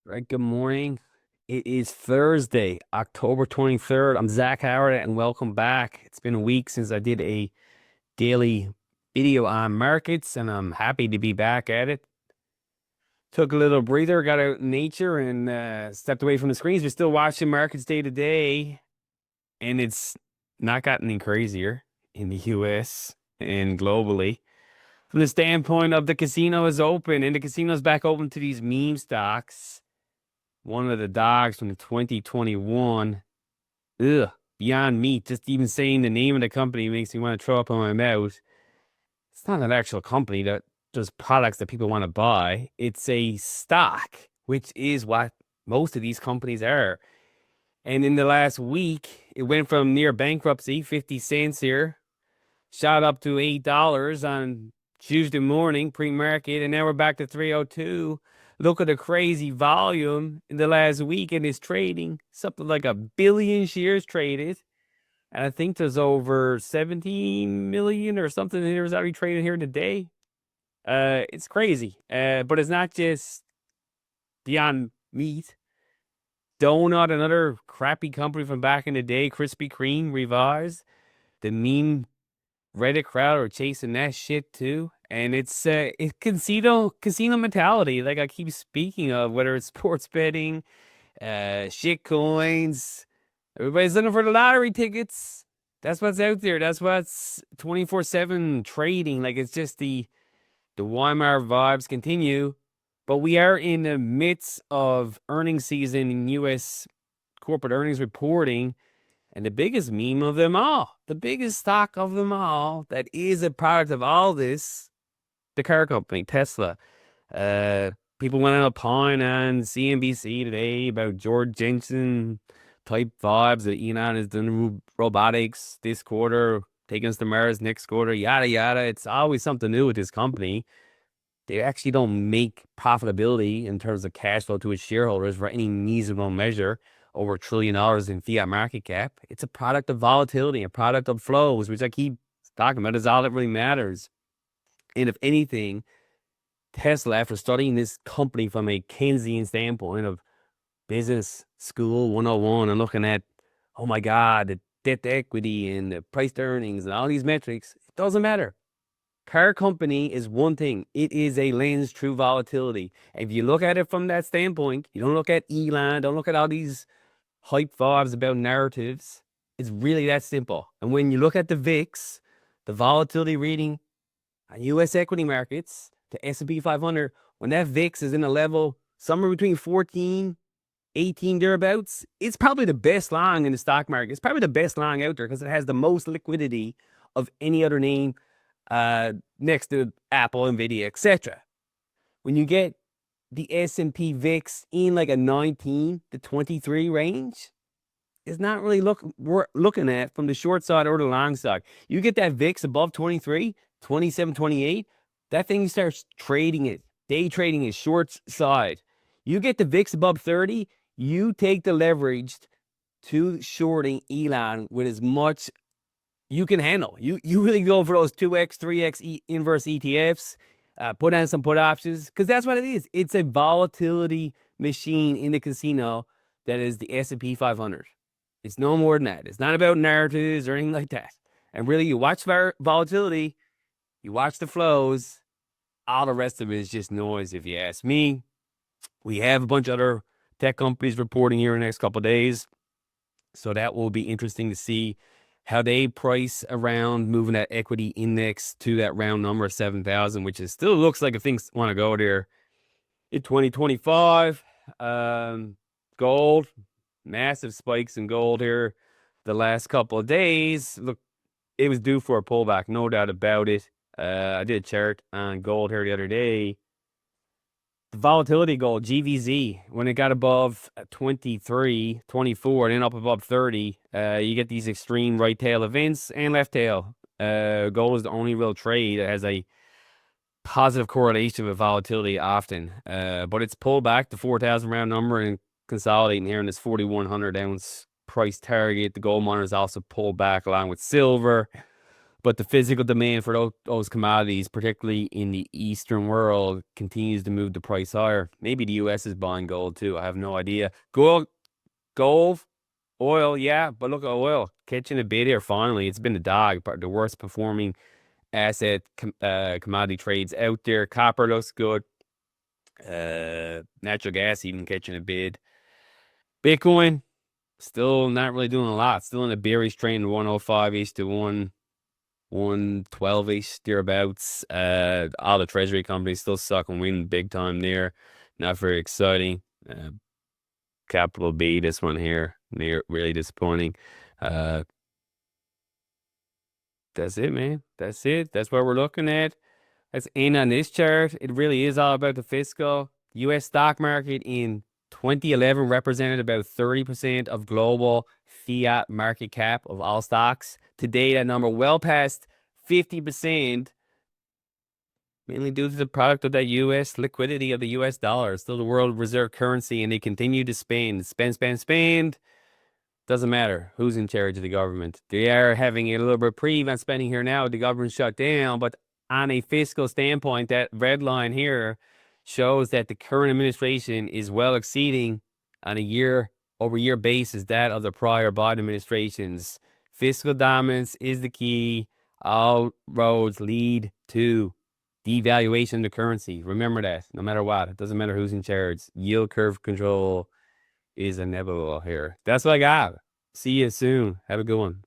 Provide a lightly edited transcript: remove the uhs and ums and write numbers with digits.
Right, good morning. It is Thursday, October 23rd. I'm Zach Howard, and welcome back. It's been a week since I did a daily video on markets, and I'm happy to be back at it. Took a little breather, got out in nature, and stepped away from the screens. We're still watching markets day to day, and it's not gotten any crazier in the US and globally. From the standpoint of the casino is open, and the casino's back open to these meme stocks. One of the dogs from 2021. Ugh, Beyond Meat. Just even saying the name of the company makes me want to throw up in my mouth. It's not an actual company that does products that people want to buy. It's a stock, which is what most of these companies are. And in the last week, it went from near bankruptcy, 50 cents here, shot up to $8 on Tuesday morning pre-market, and now we're back to 302. Look at the crazy volume in the last week in this trading, something like a billion shares traded. And I think there's over 17 million or something shares already traded here today. It's crazy. But it's not just Beyond Meat. Donut, another crappy company from back in the day, Krispy Kreme revised. The meme Reddit crowd are chasing that shit too. And it's casino mentality, like I keep speaking of, whether it's sports betting, shit coins. Everybody's looking for the lottery tickets. That's what's out there. That's what's 24/7 trading. Like it's just the Weimar vibes continue. But we are in the midst of earnings season in US corporate earnings reporting. And the biggest meme of them all, the biggest stock of them all, that is a product of all this, the car company, Tesla. Uh, People went on a pine on CNBC today about George Jensen type vibes that Elon is doing robotics this quarter, taking us to Mars next quarter, yada yada. It's always something new with this company. They actually don't make profitability in terms of cash flow to its shareholders for any reasonable measure over $1 trillion in fiat market cap. It's a product of volatility, a product of flows, which I keep talking about is all that really matters. And if anything, Tesla, after studying this company from a Keynesian standpoint of business school 101 and looking at, oh my God, the debt to equity and the price to earnings and all these metrics, it doesn't matter. Car company is one thing. It is a lens through volatility. If you look at it from that standpoint, you don't look at Elon, don't look at all these hype vibes about narratives. It's really that simple. And when you look at the VIX, the volatility reading on U.S. equity markets, the S&P 500, when that VIX is in a level somewhere between 14, 18 thereabouts, it's probably the best long in the stock market. It's probably the best long out there because it has the most liquidity of any other name next to Apple, Nvidia, etc. When you get the S&P VIX in like a 19 to 23 range, it's not really looking at from the short side or the long side. You get that VIX above 23, 27, 28, that thing starts trading it, day trading it short side. You get the VIX above 30, you take the leverage to shorting Elon with as much you can handle. You really go for those 2x, 3x inverse ETFs, put on some put options, because that's what it is. It's a volatility machine in the casino that is the S&P 500. It's no more than that. It's not about narratives or anything like that. And really, you watch volatility, you watch the flows, all the rest of it is just noise, if you ask me. We have a bunch of other tech companies reporting here in the next couple of days. So that will be interesting to see how they price around moving that equity index to that round number of 7,000, which is still looks like if things want to go there in 2025. Gold, massive spikes in gold here the last couple of days. Look, it was due for a pullback, no doubt about it. I did a chart on gold here the other day. The volatility gold, GVZ, when it got above 23, 24, and then up above 30, you get these extreme right tail events and left tail. Gold is the only real trade that has a positive correlation with volatility often. But it's pulled back to 4,000 round number and consolidating here in this 4,100 ounce price target. The gold miners also pulled back along with silver. But the physical demand for those commodities, particularly in the Eastern world, continues to move the price higher. Maybe the US is buying gold too. I have no idea. Gold, oil, yeah, but look at oil catching a bid here finally. It's been a dog, but the worst performing commodity trades out there. Copper looks good. Natural gas even catching a bid. Bitcoin still not really doing a lot. Still in a bearish trend, 105 ish to 112 ish thereabouts. All the treasury companies still suck and win big time there. Not very exciting. Capital B, this one here, near really disappointing. Uh, that's it, man. That's it. That's what we're looking at. That's in on this chart. It really is all about the fiscal. U.S. stock market in 2011 represented about 30% of global fiat market cap of all stocks. Today, that number well past 50%, mainly due to the product of that U.S. liquidity of the U.S. dollar. It's still the world reserve currency, and they continue to spend. Doesn't matter who's in charge of the government. They are having a little reprieve on spending here now. The government shut down, but on a fiscal standpoint, that red line here shows that the current administration is well exceeding on a year-over-year basis that of the prior Biden administrations. Fiscal dominance is the key. All roads lead to devaluation of the currency. Remember that, no matter what. It doesn't matter who's in charge. Yield curve control is inevitable here. That's what I got. See you soon. Have a good one.